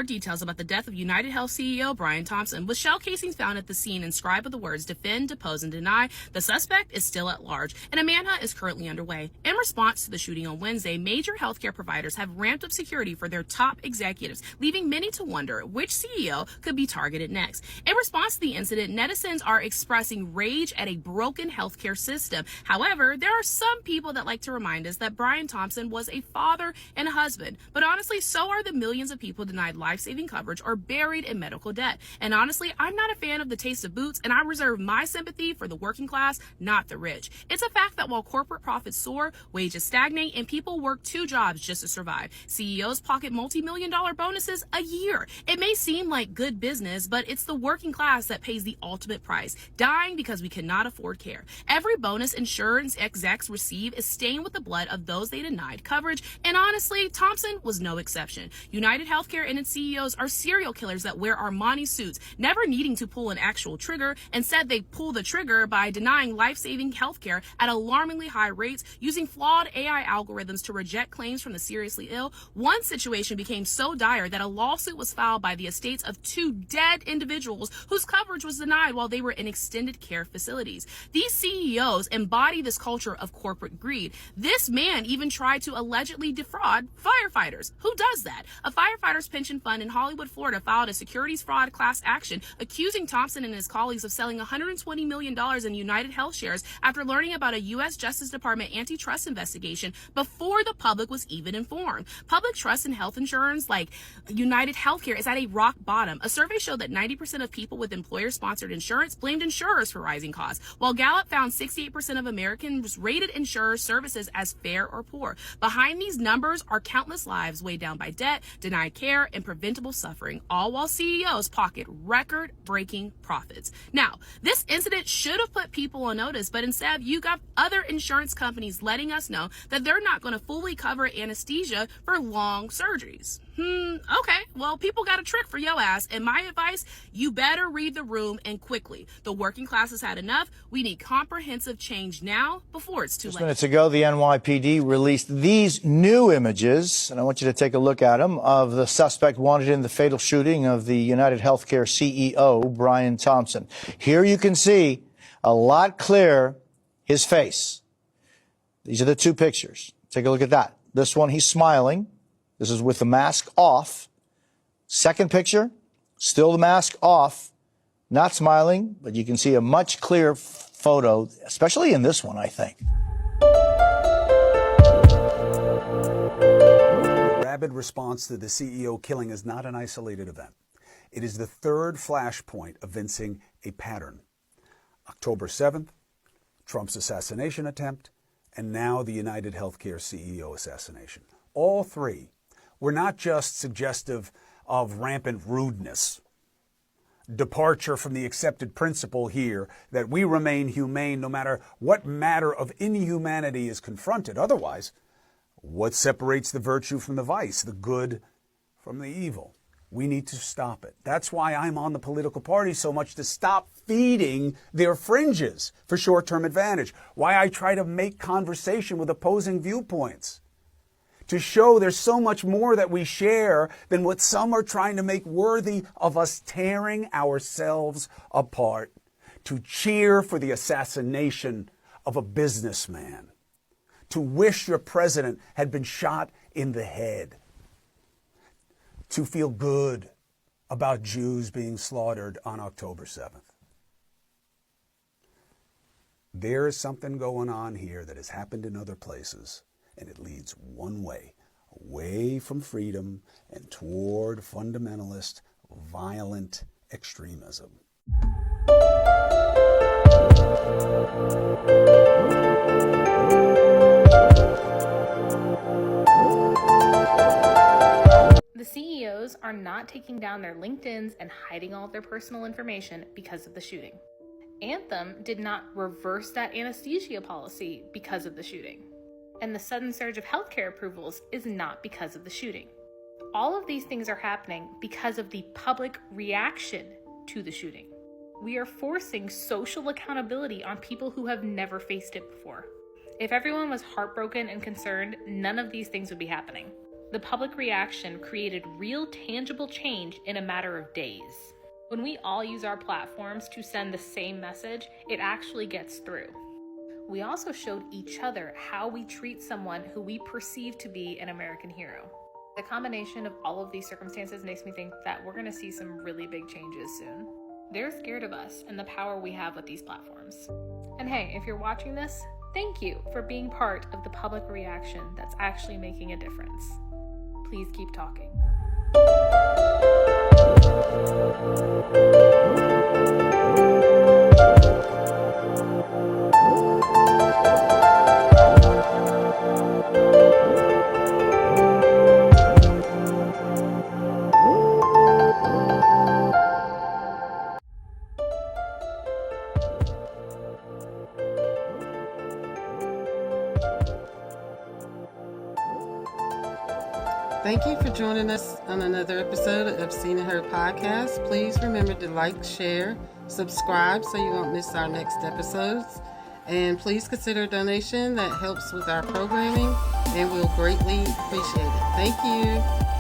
details about the death of United Health CEO Brian Thompson, with shell casings found at the scene inscribed with the words defend, depose, and deny. The suspect is still at large, and a manhunt is currently underway. In response to the shooting on Wednesday, major healthcare providers have ramped up security for their top executives, leaving many to wonder which CEO could be targeted next. In response to the incident, netizens are expressing rage at a broken healthcare system. However, there are some people that like to remind us that Brian Thompson was a father and a husband. But honestly, so are the millions of people denied life-saving coverage or buried in medical debt. And honestly, I'm not a fan of the taste of boots, and I reserve my sympathy for the working class, not the rich. It's a fact that while corporate profits soar, wages stagnate, and people work 2 jobs just to survive, CEOs pocket multi-million-dollar bonuses a year. It may seem like good business, but it's the working class that pays the ultimate price, dying because we cannot afford care. Every bonus insurance execs receive is stained with the blood of those they denied coverage, and honestly, Thompson was no exception. United Healthcare and its CEOs are serial killers that wear Armani suits, never needing to pull an actual trigger. Instead, they pull the trigger by denying life-saving healthcare at alarmingly high rates, using flawed AI algorithms to reject claims from the seriously ill. One situation became so dire that a lawsuit was filed by the estates of 2 dead individuals whose coverage was denied while they were in extended care facilities. These CEOs embody this culture of corporate greed. This man even tried to allegedly defraud firefighters. Who does that? A firefighter's pension fund in Hollywood, Florida filed a securities fraud class action accusing Thompson and his colleagues of selling $120 million in United Health shares after learning about a U.S. Justice Department antitrust investigation before the public was even informed. Public trust in health insurance like United Healthcare is at a rock bottom. A survey showed that 90% of people with employer-sponsored insurance blamed insurers for rising costs, while Gallup found 68% of Americans rated insurer services as fair or poor. Behind these numbers are countless lives weighed down by debt, denied care, and preventable suffering, all while CEOs pocket record-breaking profits. Now, this incident should have put people on notice, but instead you got other insurance companies letting us know that they're not going to fully cover anesthesia for long surgeries. Okay, well, people got a trick for your ass, and my advice, you better read the room and quickly. The working class has had enough. We need comprehensive change now before it's too late. Just minutes ago, the NYPD released these new images, and I want you to take a look at them, of the suspect wanted in the fatal shooting of the United Healthcare CEO, Brian Thompson. Here you can see a lot clearer his face. These are the 2 pictures. Take a look at that. This one, he's smiling. This is with the mask off. Second picture, still the mask off, not smiling, but you can see a much clearer photo, especially in this one, I think. The rabid response to the CEO killing is not an isolated event. It is the 3rd flashpoint evincing a pattern. October 7th, Trump's assassination attempt, and now the United Healthcare CEO assassination. All 3 were not just suggestive of rampant rudeness, departure from the accepted principle here that we remain humane no matter what matter of inhumanity is confronted. Otherwise, what separates the virtue from the vice, the good from the evil? We need to stop it. That's why I'm on the political party so much, to stop feeding their fringes for short-term advantage. Why I try to make conversation with opposing viewpoints, to show there's so much more that we share than what some are trying to make worthy of us tearing ourselves apart, to cheer for the assassination of a businessman, to wish your president had been shot in the head, to feel good about Jews being slaughtered on October 7th. There is something going on here that has happened in other places, and it leads one way, away from freedom and toward fundamentalist, violent extremism. The CEOs are not taking down their LinkedIns and hiding all of their personal information because of the shooting. Anthem did not reverse that anesthesia policy because of the shooting. And the sudden surge of healthcare approvals is not because of the shooting. All of these things are happening because of the public reaction to the shooting. We are forcing social accountability on people who have never faced it before. If everyone was heartbroken and concerned, none of these things would be happening. The public reaction created real tangible change in a matter of days. When we all use our platforms to send the same message, it actually gets through. We also showed each other how we treat someone who we perceive to be an American hero. The combination of all of these circumstances makes me think that we're going to see some really big changes soon. They're scared of us and the power we have with these platforms. And hey, if you're watching this, thank you for being part of the public reaction that's actually making a difference. Please keep talking. Thank you for joining us on another episode of Seen and Heard Podcast. Please remember to like, share, subscribe so you won't miss our next episodes. And please consider a donation that helps with our programming, and we'll greatly appreciate it. Thank you.